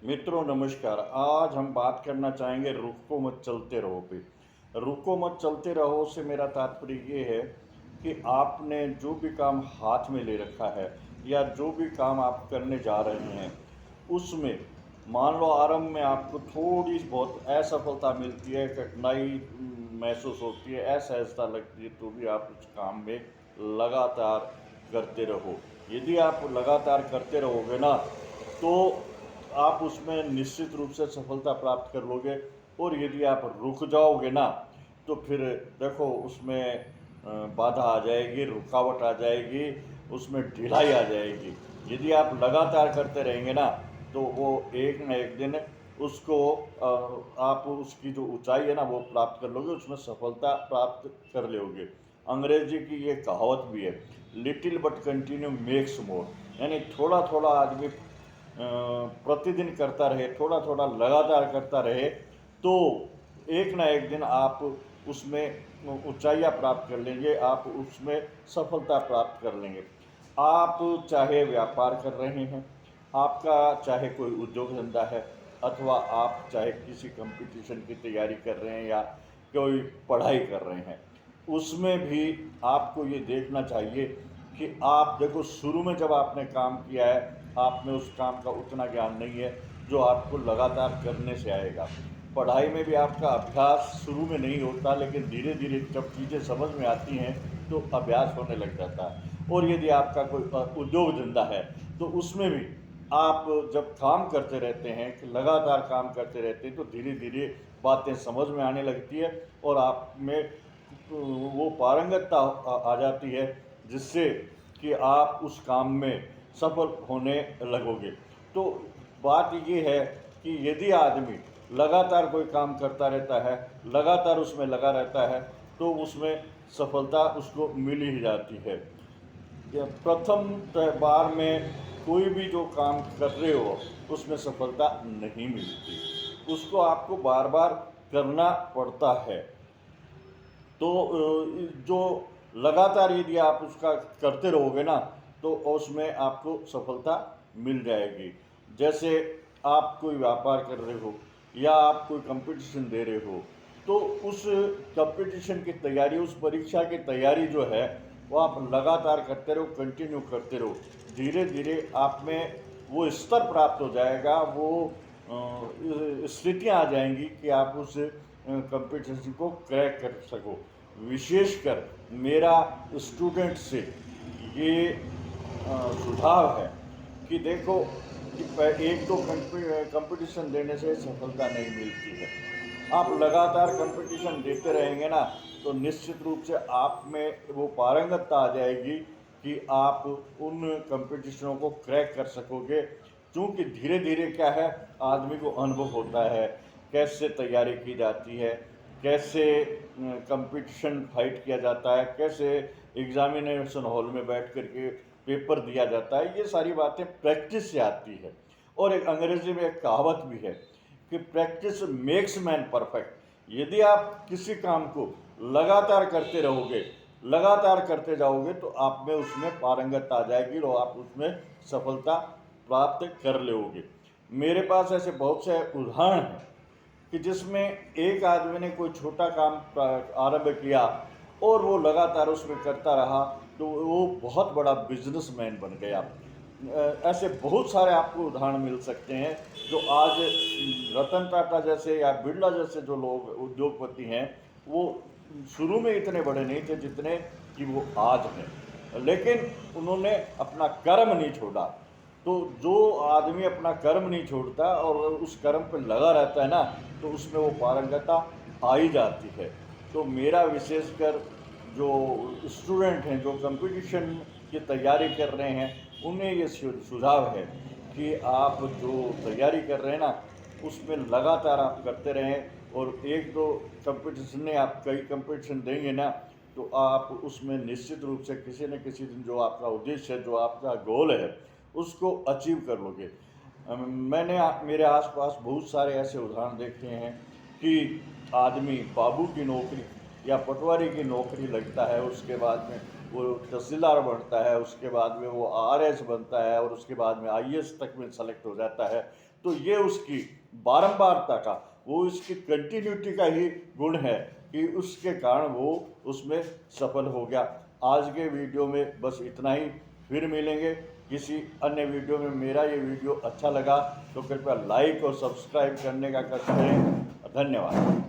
मित्रों नमस्कार। आज हम बात करना चाहेंगे रुको मत चलते रहो पे। रुको मत चलते रहो से मेरा तात्पर्य ये है कि आपने जो भी काम हाथ में ले रखा है या जो भी काम आप करने जा रहे हैं उसमें मान लो आरंभ में आपको थोड़ी बहुत असफलता मिलती है, कठिनाई महसूस होती है, असहजता लगती है, तो भी आप उस काम में लगातार करते रहो। यदि आप लगातार करते रहोगे ना तो आप उसमें निश्चित रूप से सफलता प्राप्त कर लोगे। और यदि आप रुक जाओगे ना तो फिर देखो उसमें बाधा आ जाएगी, रुकावट आ जाएगी, उसमें ढिलाई आ जाएगी। यदि आप लगातार करते रहेंगे ना तो वो एक न एक दिन उसको आप उसकी जो ऊंचाई है ना वो प्राप्त कर लोगे, उसमें सफलता प्राप्त कर लोगे। अंग्रेजी की ये कहावत भी है, little but continue makes more. यानी थोड़ा थोड़ा आदमी प्रतिदिन करता रहे, थोड़ा थोड़ा लगातार करता रहे तो एक ना एक दिन आप उसमें ऊंचाइयां प्राप्त कर लेंगे, आप उसमें सफलता प्राप्त कर लेंगे। आप चाहे व्यापार कर रहे हैं, आपका चाहे कोई उद्योग धंधा है, अथवा आप चाहे किसी कंपटीशन की तैयारी कर रहे हैं या कोई पढ़ाई कर रहे हैं, उसमें भी आपको ये देखना चाहिए कि आप देखो शुरू में जब आपने काम किया है, आप में उस काम का उतना ज्ञान नहीं है जो आपको लगातार करने से आएगा। पढ़ाई में भी आपका अभ्यास शुरू में नहीं होता, लेकिन धीरे धीरे जब चीज़ें समझ में आती हैं तो अभ्यास होने लग जाता है। और यदि आपका कोई उद्योग धंधा है तो उसमें भी आप जब काम करते रहते हैं, कि लगातार काम करते रहते हैं, तो धीरे धीरे बातें समझ में आने लगती है और आप में वो पारंगतता आ जाती है, जिससे कि आप उस काम में सफल होने लगोगे। तो बात ये है कि यदि आदमी लगातार कोई काम करता रहता है, लगातार उसमें लगा रहता है, तो उसमें सफलता उसको मिल ही जाती है। प्रथम बार में कोई भी जो काम कर रहे हो उसमें सफलता नहीं मिलती, उसको आपको बार बार करना पड़ता है। तो जो लगातार यदि आप उसका करते रहोगे ना तो उसमें आपको सफलता मिल जाएगी। जैसे आप कोई व्यापार कर रहे हो या आप कोई कंपटीशन दे रहे हो, तो उस कंपटीशन की तैयारी, उस परीक्षा की तैयारी जो है वो आप लगातार करते रहो, कंटिन्यू करते रहो। धीरे धीरे आप में वो स्तर प्राप्त हो जाएगा, वो स्थितियाँ आ जाएंगी कि आप उस कंपटीशन को क्रैक कर सको। विशेषकर मेरा स्टूडेंट से ये सुझाव है कि देखो कि एक दो कंपटीशन देने से सफलता नहीं मिलती है। आप लगातार कंपटीशन देते रहेंगे ना तो निश्चित रूप से आप में वो पारंगतता आ जाएगी कि आप उन कंपटीशनों को क्रैक कर सकोगे। क्योंकि धीरे धीरे क्या है, आदमी को अनुभव होता है कैसे तैयारी की जाती है, कैसे कंपटीशन फाइट किया जाता है, कैसे एग्जामिनेशन हॉल में बैठ करके पेपर दिया जाता है। ये सारी बातें प्रैक्टिस से आती है। और एक अंग्रेजी में एक कहावत भी है कि प्रैक्टिस मेक्स मैन परफेक्ट। यदि आप किसी काम को लगातार करते रहोगे, लगातार करते जाओगे, तो आप में उसमें पारंगत आ जाएगी और आप उसमें सफलता प्राप्त कर लोगे। मेरे पास ऐसे बहुत से उदाहरण हैं कि जिसमें एक आदमी ने कोई छोटा काम आरंभ किया और वो लगातार उसमें करता रहा तो वो बहुत बड़ा बिजनेसमैन बन गया। ऐसे बहुत सारे आपको उदाहरण मिल सकते हैं जो आज रतन टाटा जैसे या बिरला जैसे जो लोग उद्योगपति हैं, वो शुरू में इतने बड़े नहीं थे जितने कि वो आज हैं, लेकिन उन्होंने अपना कर्म नहीं छोड़ा। तो जो आदमी अपना कर्म नहीं छोड़ता और उस कर्म पर लगा रहता है ना तो उसमें वो पारंगतता आ ही जाती है। तो मेरा विशेषकर जो स्टूडेंट हैं जो कंपटीशन की तैयारी कर रहे हैं, उन्हें ये सुझाव है कि आप जो तैयारी कर रहे हैं ना उसमें लगातार आप करते रहें। और एक दो कंपटीशन नहीं, आप कई कंपटीशन देंगे ना तो आप उसमें निश्चित रूप से किसी न किसी दिन जो आपका उद्देश्य है, जो आपका गोल है, उसको अचीव कर लोगे। मैंने मेरे आसपास बहुत सारे ऐसे उदाहरण देखे हैं कि आदमी बाबू की नौकरी या पटवारी की नौकरी लगता है, उसके बाद में वो तहसीलदार बनता है, उसके बाद में वो आरएस बनता है और उसके बाद में आईएएस तक में सेलेक्ट हो जाता है। तो ये उसकी बारंबारता का, वो इसकी कंटिन्यूटी का ही गुण है कि उसके कारण वो उसमें सफल हो गया। आज के वीडियो में बस इतना ही, फिर मिलेंगे किसी अन्य वीडियो में। मेरा ये वीडियो अच्छा लगा तो कृपया लाइक और सब्सक्राइब करने का कष्ट करें। धन्यवाद।